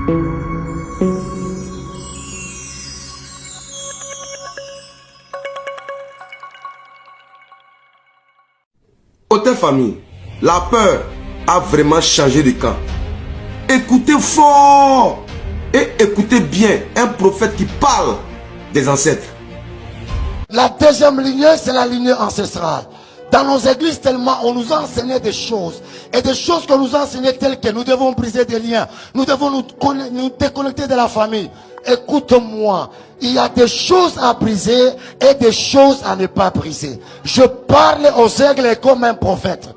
Côté famille, la peur a vraiment changé de camp. Écoutez fort et écoutez bien un prophète qui parle des ancêtres. La deuxième lignée, c'est la lignée ancestrale. Dans nos églises, tellement on nous a enseigné des choses. Et des choses qu'on nous a enseignées telles que nous devons briser des liens. Nous devons nous déconnecter de la famille. Écoute-moi, il y a des choses à briser et des choses à ne pas briser. Je parle aux aigles comme un prophète.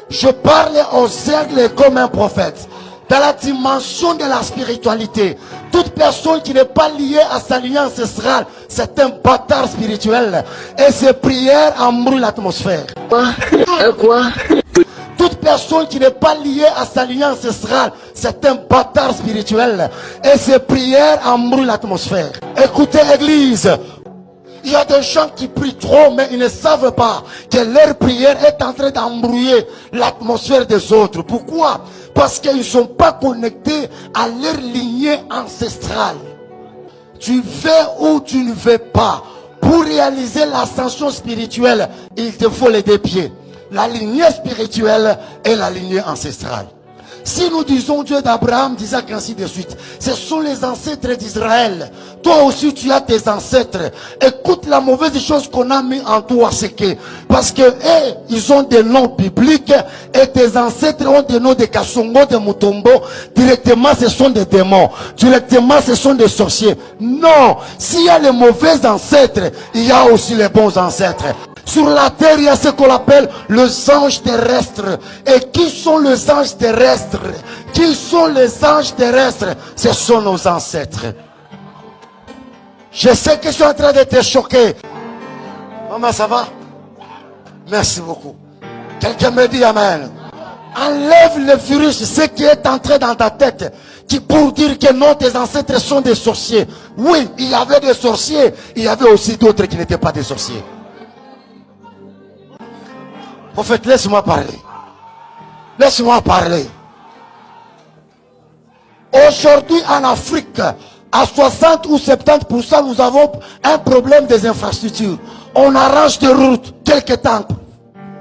Je parle aux aigles comme un prophète. Dans la dimension de la spiritualité, toute personne qui n'est pas liée à sa lignée ancestrale, c'est un bâtard spirituel. Et ses prières embrouillent l'atmosphère. Quoi? Toute personne qui n'est pas liée à sa lignée ancestrale, c'est un bâtard spirituel. Et ses prières embrouillent l'atmosphère. Écoutez, Église. Il y a des gens qui prient trop, mais ils ne savent pas que leur prière est en train d'embrouiller l'atmosphère des autres. Pourquoi? Parce qu'ils ne sont pas connectés à leur lignée ancestrale. Tu veux ou tu ne veux pas. Pour réaliser l'ascension spirituelle, il te faut les deux pieds. La lignée spirituelle et la lignée ancestrale. Si nous disons Dieu d'Abraham, d'Isaac, ainsi de suite, ce sont les ancêtres d'Israël. Toi aussi, tu as tes ancêtres. Écoute la mauvaise chose qu'on a mis en toi, c'est que, parce que, ils ont des noms bibliques, et tes ancêtres ont des noms de Kassongo, de Mutombo. Directement, ce sont des démons. Directement, ce sont des sorciers. Non. S'il y a les mauvais ancêtres, il y a aussi les bons ancêtres. Sur la terre, il y a ce qu'on appelle les anges terrestres. Et qui sont les anges terrestres? Qui sont les anges terrestres? Ce sont nos ancêtres. Je sais que je suis en train de te choquer. Maman, ça va? Merci beaucoup. Quelqu'un me dit Amen. Enlève le virus, ce qui est entré dans ta tête, qui pour dire que non, tes ancêtres sont des sorciers. Oui, il y avait des sorciers, il y avait aussi d'autres qui n'étaient pas des sorciers. Prophète, laisse-moi parler. Laisse-moi parler. Aujourd'hui en Afrique, à 60 ou 70%, nous avons un problème des infrastructures. On arrange des routes quelque temps.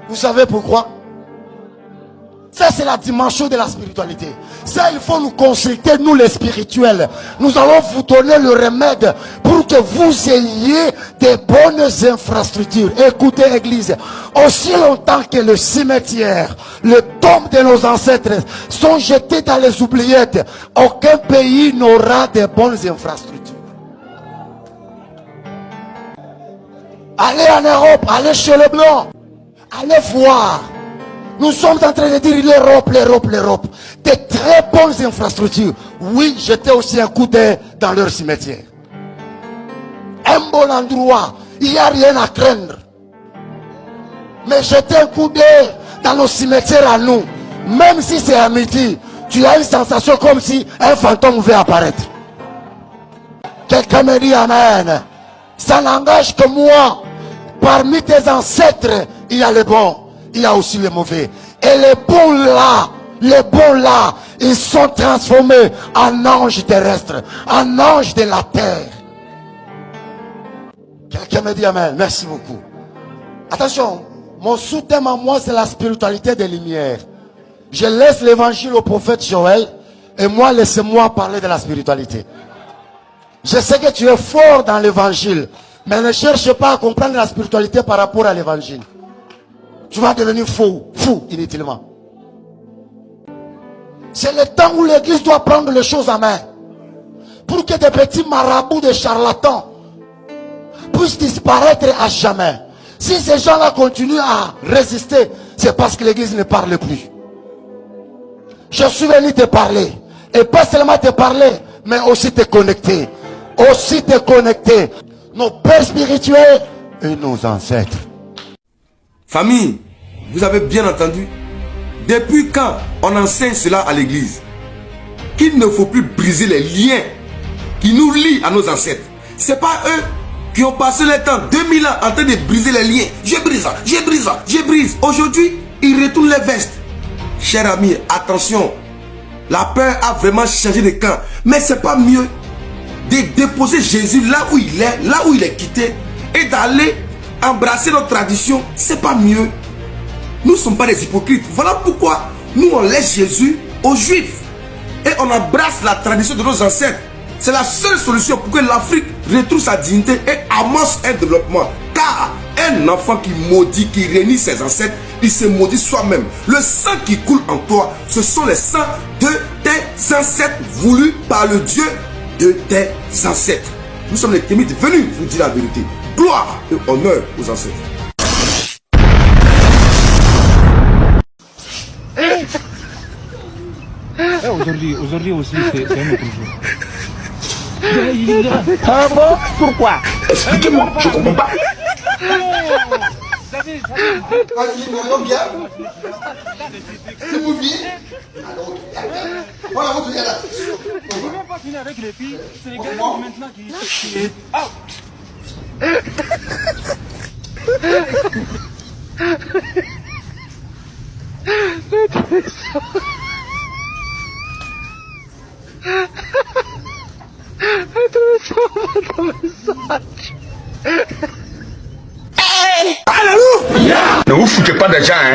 Vous savez pourquoi? Ça, c'est la dimension de la spiritualité. Ça, il faut nous consulter, nous les spirituels. Nous allons vous donner le remède pour que vous ayez des bonnes infrastructures. Écoutez, Église, aussi longtemps que le cimetière, le tombe de nos ancêtres sont jetés dans les oubliettes, aucun pays n'aura de bonnes infrastructures. Allez en Europe, allez chez les Blancs, allez voir. Nous sommes en train de dire l'Europe, l'Europe, l'Europe. Des très bonnes infrastructures. Oui, j'étais aussi un coup d'œil dans leur cimetière. Un bon endroit. Il n'y a rien à craindre. Mais jeter un coup d'œil dans nos cimetières à nous. Même si c'est à midi, tu as une sensation comme si un fantôme veut apparaître. Quelqu'un me dit Amen. Ça n'engage que moi. Parmi tes ancêtres, il y a les bons. Il y a aussi les mauvais. Et les bons là, ils sont transformés en anges terrestres, en anges de la terre. Quelqu'un me dit Amen. Merci beaucoup. Attention, mon sous-thème à moi, c'est la spiritualité des lumières. Je laisse l'évangile au prophète Joël, et moi, laissez-moi parler de la spiritualité. Je sais que tu es fort dans l'évangile, mais ne cherche pas à comprendre la spiritualité par rapport à l'évangile. Tu vas devenir fou inutilement. C'est le temps où l'église doit prendre les choses en main. Pour que des petits marabouts, des charlatans puissent disparaître à jamais. Si ces gens-là continuent à résister, c'est parce que l'église ne parle plus. Je suis venu te parler. Et pas seulement te parler, mais aussi te connecter. Aussi te connecter. Nos pères spirituels et nos ancêtres. Famille, vous avez bien entendu. Depuis quand on enseigne cela à l'église? Qu'il ne faut plus briser les liens qui nous lient à nos ancêtres. Ce n'est pas eux qui ont passé le temps, 2000 ans, en train de briser les liens. Je brise ça, je brise ça, je brise. Aujourd'hui, ils retournent les vestes. Chers amis, attention. La peur a vraiment changé de camp. Mais c'est pas mieux de déposer Jésus là où il est quitté, et d'aller embrasser notre tradition. C'est pas mieux. Nous ne sommes pas des hypocrites. Voilà pourquoi nous on laisse Jésus aux Juifs et on embrasse la tradition de nos ancêtres. C'est la seule solution pour que l'Afrique retrouve sa dignité et amorce un développement. Car un enfant qui maudit, qui réunit ses ancêtres, il se maudit soi-même. Le sang qui coule en toi, ce sont les sangs de tes ancêtres voulus par le Dieu de tes ancêtres. Nous sommes les Kémites venus vous dire la vérité. Gloire et honneur aux ancêtres. Aujourd'hui aussi, c'est un autre jour. Ah bon? Pourquoi? Expliquez-moi, je ne comprends pas. Si vous vivez, voilà, vous là. Je ne vais pas finir avec les filles, c'est les gars maintenant qui... Ah! Alléluia! Ne vous foutez pas des gens, hein.